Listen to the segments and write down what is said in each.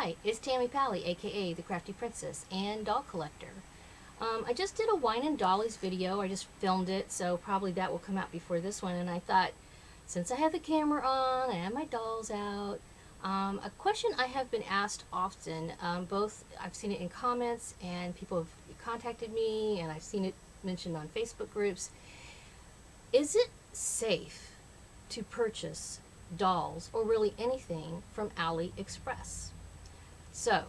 Hi, it's Tammy Pally, aka the Crafty Princess and Doll Collector. I just did a Wine and Dollies video. I just filmed it, so probably that will come out before this one. And I thought, since I have the camera on, I have my dolls out, a question I have been asked often, both I've seen it in comments and people have contacted me, and I've seen it mentioned on Facebook groups. Is it safe to purchase dolls or really anything from AliExpress? So,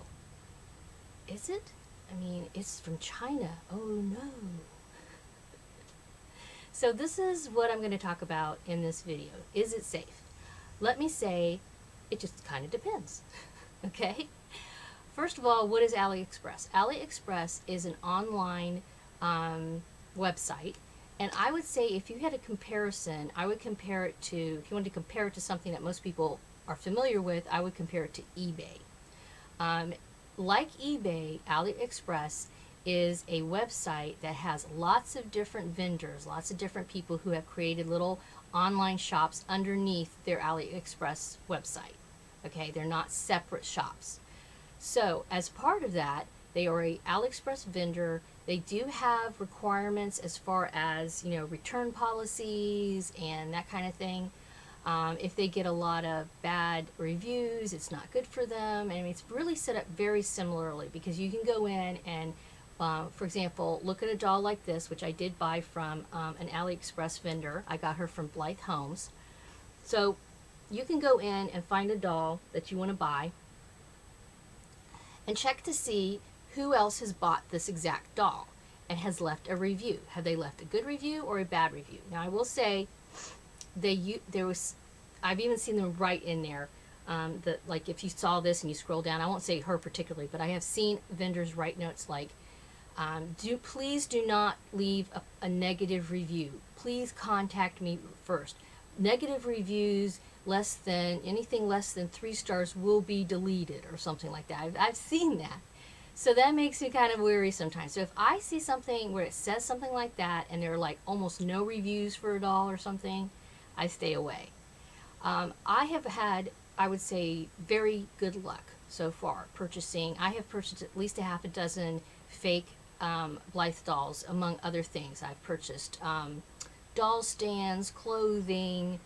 is it? I mean, it's from China. Oh no. So this is what I'm going to talk about in this video. Is it safe? Let me say, it just kind of depends. Okay? First of all, what is AliExpress? AliExpress is an online website. And I would say if you had a comparison, I would compare it to, if you wanted to compare it to something that most people are familiar with, I would compare it to eBay. Like eBay, AliExpress is a website that has lots of different vendors, lots of different people who have created little online shops underneath their AliExpress website. Okay, they're not separate shops. So as part of that, they are a AliExpress vendor. They do have requirements as far as, return policies and that kind of thing. If they get a lot of bad reviews, it's not good for them. I mean, it's really set up very similarly because you can go in and, for example, look at a doll like this, which I did buy from an AliExpress vendor. I got her from Blythe Homes. So you can go in and find a doll that you want to buy and check to see who else has bought this exact doll and has left a review. Have they left a good review or a bad review? Now I will say, I've even seen them write in there that, like, if you saw this and you scroll down, I won't say her particularly, but I have seen vendors write notes like, please do not leave a negative review. Please contact me first. Negative reviews anything less than 3 stars will be deleted or something like that. I've seen that. So that makes me kind of weary sometimes. So if I see something where it says something like that and there are like almost no reviews for a doll or something, I stay away. I have had, I would say, very good luck so far purchasing. I have purchased at least a half a dozen fake Blythe dolls, among other things. I've purchased doll stands, clothing,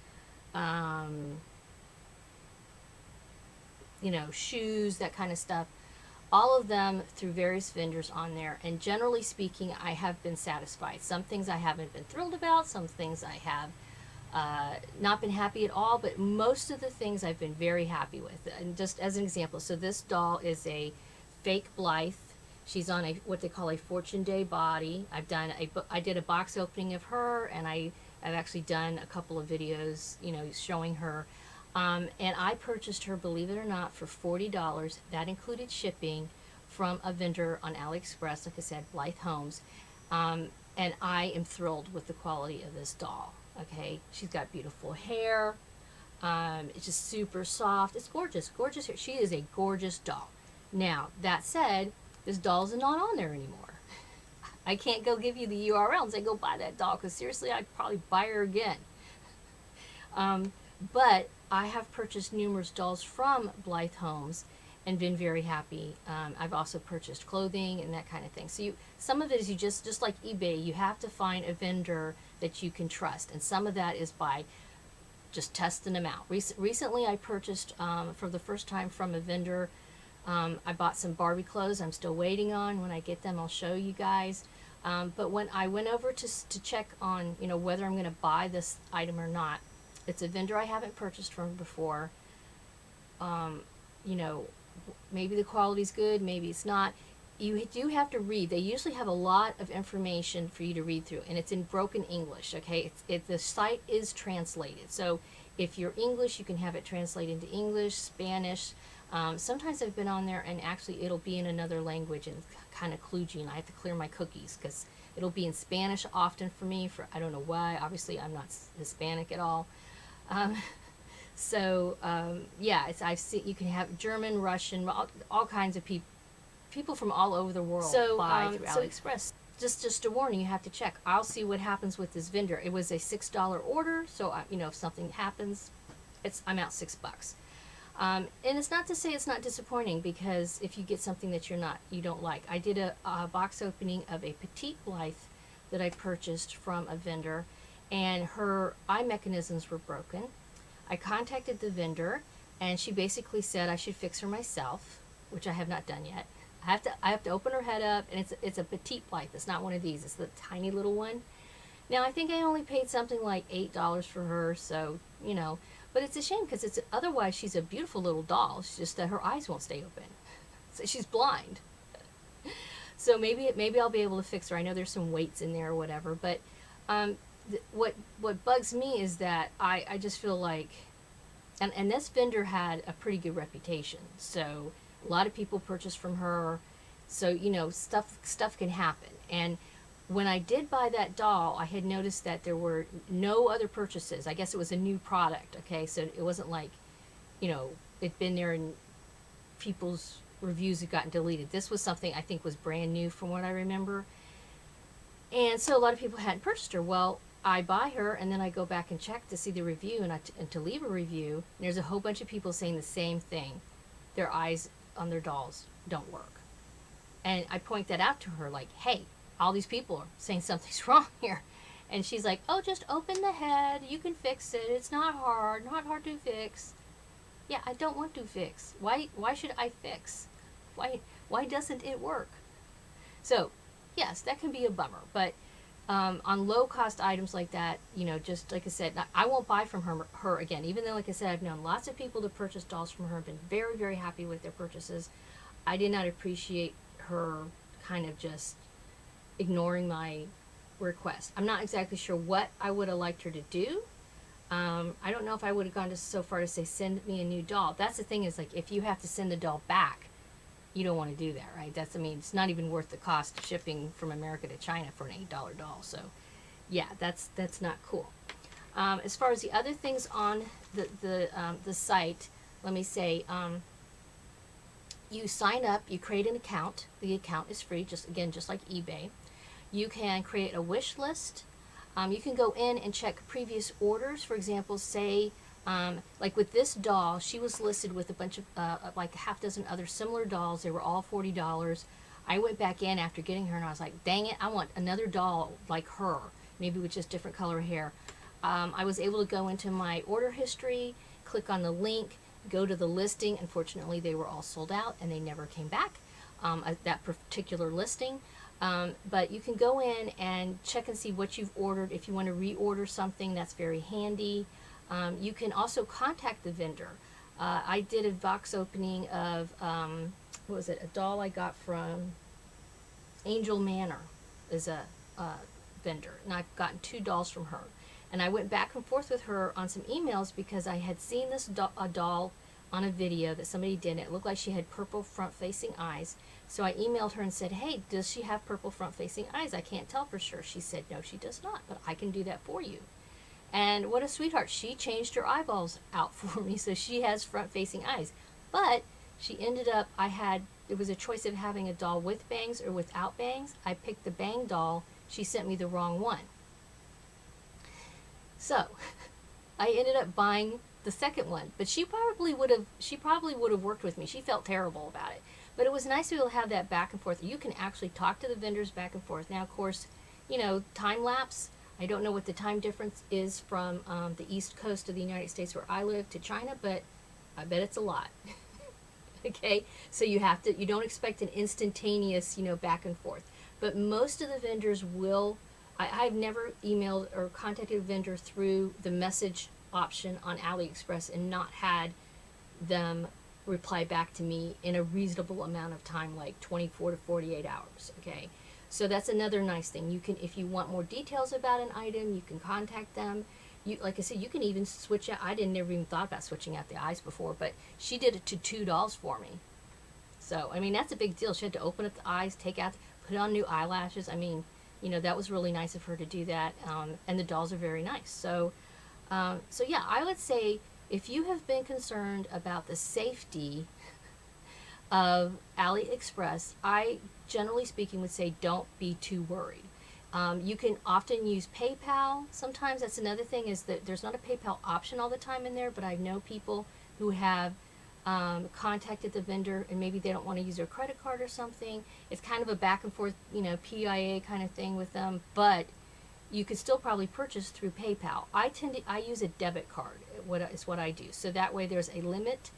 shoes, that kind of stuff. All of them through various vendors on there, and generally speaking, I have been satisfied. Some things I haven't been thrilled about, some things I have not been happy at all, but most of the things I've been very happy with. And just as an example, so this doll is a fake Blythe. She's on what they call a Fortune Day body. I did a box opening of her, and I've actually done a couple of videos, showing her. And I purchased her, believe it or not, for $40. That included shipping from a vendor on AliExpress, like I said, Blythe Homes. And I am thrilled with the quality of this doll. Okay, she's got beautiful hair. It's just super soft. It's gorgeous, gorgeous hair. She is a gorgeous doll. Now, that said, this doll's not on there anymore. I can't go give you the URL and say go buy that doll, because seriously, I'd probably buy her again. But I have purchased numerous dolls from Blythe Homes and been very happy. I've also purchased clothing and that kind of thing. So some of it is just like eBay, you have to find a vendor that you can trust. And some of that is by just testing them out. Recently I purchased, for the first time from a vendor, I bought some Barbie clothes I'm still waiting on. When I get them, I'll show you guys. But when I went over to check on, whether I'm going to buy this item or not, it's a vendor I haven't purchased from before. Maybe the quality's good, maybe it's not. You do have to read. They usually have a lot of information for you to read through, and it's in broken English, okay? The site is translated. So if you're English, you can have it translated into English, Spanish. Sometimes I've been on there and actually it'll be in another language and kind of kludgy, and I have to clear my cookies because it'll be in Spanish often for me. I don't know why. Obviously, I'm not Hispanic at all. Yeah, I've seen, you can have German, Russian, all kinds of people from all over the world buy through AliExpress. Just a warning, you have to check. I'll see what happens with this vendor. It was a $6 order, so if something happens, I'm out $6. And it's not to say it's not disappointing, because if you get something that you don't like. I did a box opening of a petite Blythe that I purchased from a vendor, and her eye mechanisms were broken. I contacted the vendor, and she basically said I should fix her myself, which I have not done yet. I have to open her head up, and it's a petite Blythe. It's not one of these. It's the tiny little one. Now I think I only paid something like $8 for her, so you know. But it's a shame, because otherwise she's a beautiful little doll. It's just that her eyes won't stay open, so she's blind. So maybe I'll be able to fix her. I know there's some weights in there or whatever, but what bugs me is that I just feel like, and this vendor had a pretty good reputation, so a lot of people purchased from her, so you know, stuff can happen. And when I did buy that doll, I had noticed that there were no other purchases. I guess it was a new product, okay? So it wasn't like, you know, it'd been there and people's reviews had gotten deleted. This was something I think was brand new from what I remember. And so a lot of people hadn't purchased her. Well, I buy her, and then I go back and check to see the review, and to leave a review, and there's a whole bunch of people saying the same thing. Their eyes on their dolls don't work. And I point that out to her, like, hey, all these people are saying something's wrong here. And she's like, oh, just open the head. You can fix it. It's not hard to fix. Yeah, I don't want to fix. Why should I fix? Why doesn't it work? So, yes, that can be a bummer. But on low-cost items like that, you know, just like I said, I won't buy from her again. Even though, like I said, I've known lots of people to purchase dolls from her, been very, very happy with their purchases. I did not appreciate her kind of just ignoring my request. I'm not exactly sure what I would have liked her to do. I don't know if I would have gone so far to say, send me a new doll. That's the thing, is like, if you have to send the doll back, you don't want to do that, right? I mean, it's not even worth the cost of shipping from America to China for an $8 doll. So yeah, that's not cool. As far as the other things on the site, let me say, you sign up, you create an account. The account is free, just like eBay. You can create a wish list. You can go in and check previous orders. For example, say, like with this doll, she was listed with a bunch of, like a half dozen other similar dolls. They were all $40. I went back in after getting her, and I was like, dang it, I want another doll like her, maybe with just different color hair. I was able to go into my order history, click on the link, go to the listing. Unfortunately, they were all sold out, and they never came back, that particular listing. But you can go in and check and see what you've ordered. If you want to reorder something, that's very handy. You can also contact the vendor. I did a box opening of, what was it, a doll I got from Angel Manor, is a vendor, and I've gotten 2 dolls from her. And I went back and forth with her on some emails because I had seen this doll on a video that somebody did, and it looked like she had purple front-facing eyes. So I emailed her and said, hey, does she have purple front-facing eyes? I can't tell for sure. She said, no, she does not, but I can do that for you. And what a sweetheart. She changed her eyeballs out for me, so she has front-facing eyes. But she ended up, it was a choice of having a doll with bangs or without bangs. I picked the bang doll. She sent me the wrong one. So I ended up buying the second one, but she probably would have worked with me. She felt terrible about it. But it was nice to be able to have that back and forth. You can actually talk to the vendors back and forth. Now, of course, you know, time lapse, I don't know what the time difference is from the east coast of the United States where I live to China, but I bet it's a lot. Okay, so you don't expect an instantaneous, you know, back and forth. But most of the vendors will, I've never emailed or contacted a vendor through the message option on AliExpress and not had them reply back to me in a reasonable amount of time, like 24 to 48 hours, okay? So that's another nice thing. You can, if you want more details about an item, you can contact them. Like I said, you can even switch out. I never even thought about switching out the eyes before, but she did it to 2 dolls for me. So, I mean, that's a big deal. She had to open up the eyes, put on new eyelashes. I mean, you know, that was really nice of her to do that. And the dolls are very nice. So yeah, I would say if you have been concerned about the safety of AliExpress, I, generally speaking, would say don't be too worried. You can often use PayPal. Sometimes that's another thing, is that there's not a PayPal option all the time in there, but I know people who have contacted the vendor and maybe they don't want to use their credit card or something. It's kind of a back and forth, PIA kind of thing with them, but you could still probably purchase through PayPal. I use a debit card. What I do. So that way there's a limit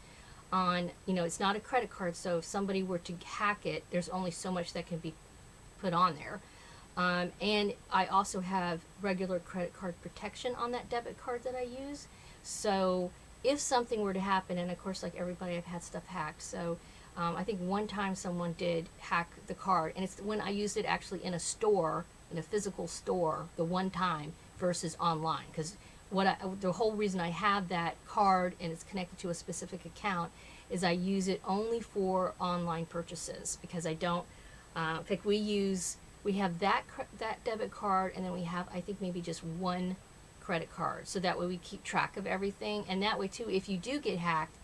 on, it's not a credit card. So if somebody were to hack it, there's only so much that can be put on there. And I also have regular credit card protection on that debit card that I use. So if something were to happen, and of course, like everybody, I've had stuff hacked. So I think one time someone did hack the card, and it's when I used it actually in a store, in a physical store, the one time versus online. Because the whole reason I have that card and it's connected to a specific account is I use it only for online purchases, because I don't. In fact, we have that debit card, and then we have, I think, maybe just one credit card. So that way we keep track of everything, and that way too, if you do get hacked,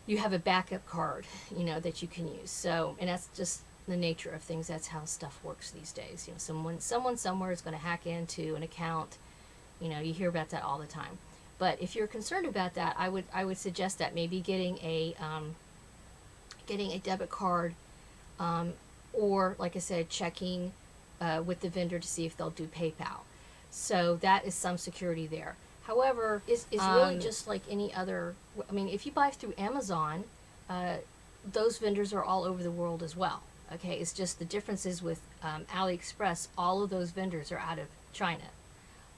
you have a backup card, that you can use. So, and that's just the nature of things. That's how stuff works these days. Someone somewhere is going to hack into an account. You hear about that all the time. But if you're concerned about that, I would suggest that maybe getting a debit card, or like I said, checking with the vendor to see if they'll do PayPal. So that is some security there. However, it's really just like any other. I mean, if you buy through Amazon, those vendors are all over the world as well. Okay, it's just the difference is with AliExpress, all of those vendors are out of China.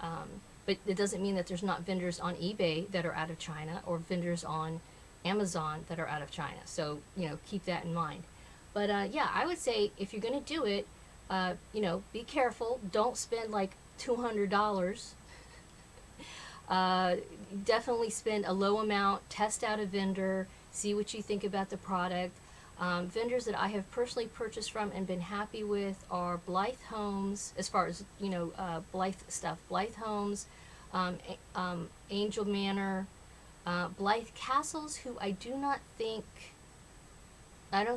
But it doesn't mean that there's not vendors on eBay that are out of China, or vendors on Amazon that are out of China. So, keep that in mind. But yeah, I would say if you're going to do it, be careful. Don't spend like $200. Definitely spend a low amount, test out a vendor, see what you think about the product. Vendors that I have personally purchased from and been happy with are Blythe Homes, as far as, Blythe stuff. Blythe Homes, Angel Manor, Blythe Castles, who I don't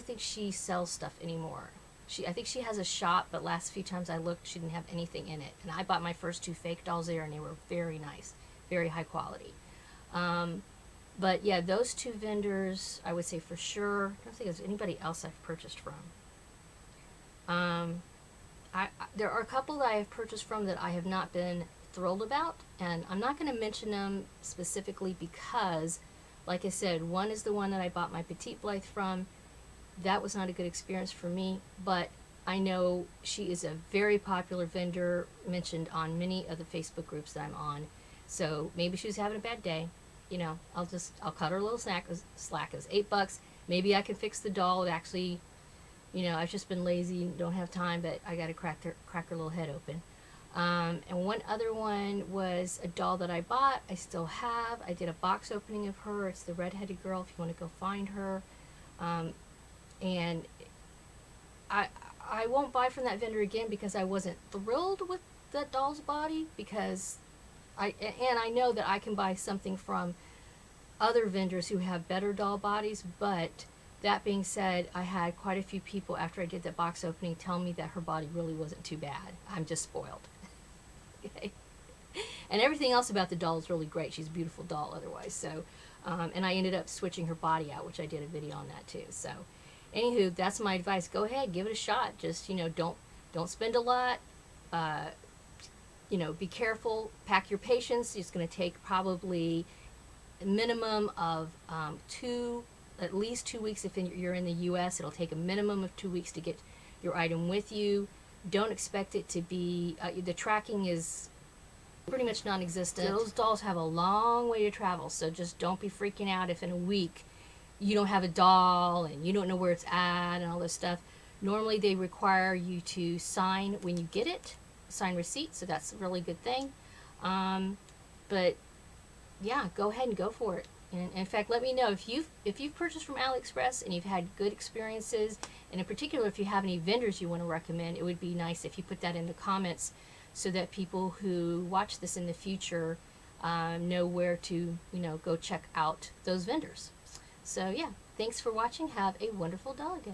think she sells stuff anymore. I think she has a shop, but last few times I looked, she didn't have anything in it. And I bought my first 2 fake dolls there, and they were very nice, very high quality. But yeah, those 2 vendors, I would say for sure. I don't think there's anybody else I've purchased from. There are a couple that I have purchased from that I have not been thrilled about, and I'm not going to mention them specifically because, like I said, one is the one that I bought my Petite Blythe from. That was not a good experience for me, but I know she is a very popular vendor, mentioned on many of the Facebook groups that I'm on. So maybe she was having a bad day. I'll cut her a little slack. It was $8. Maybe I can fix the doll. Actually, I've just been lazy, don't have time, but I got to crack her little head open. And one other one was a doll that I bought. I still have. I did a box opening of her. It's the redheaded girl, if you want to go find her. And I won't buy from that vendor again because I wasn't thrilled with that doll's body, because I know that I can buy something from other vendors who have better doll bodies. But that being said, I had quite a few people after I did that box opening tell me that her body really wasn't too bad. I'm just spoiled. Okay. And everything else about the doll is really great. She's a beautiful doll otherwise. So, and I ended up switching her body out, which I did a video on that too. So, anywho, that's my advice. Go ahead, give it a shot. Just, don't spend a lot. Be careful. Pack your patience. It's going to take probably a minimum of at least 2 weeks if you're in the U.S. It'll take a minimum of 2 weeks to get your item with you. Don't expect it to be, the tracking is pretty much non-existent. Those dolls have a long way to travel, so just don't be freaking out if in a week you don't have a doll and you don't know where it's at and all this stuff. Normally they require you to sign when you get it, sign receipt, so that's a really good thing. But yeah, go ahead and go for it. And in fact, let me know if you've purchased from AliExpress and you've had good experiences, and in particular if you have any vendors you want to recommend. It would be nice if you put that in the comments so that people who watch this in the future know where to go check out those vendors. So yeah, thanks for watching. Have a wonderful doll day.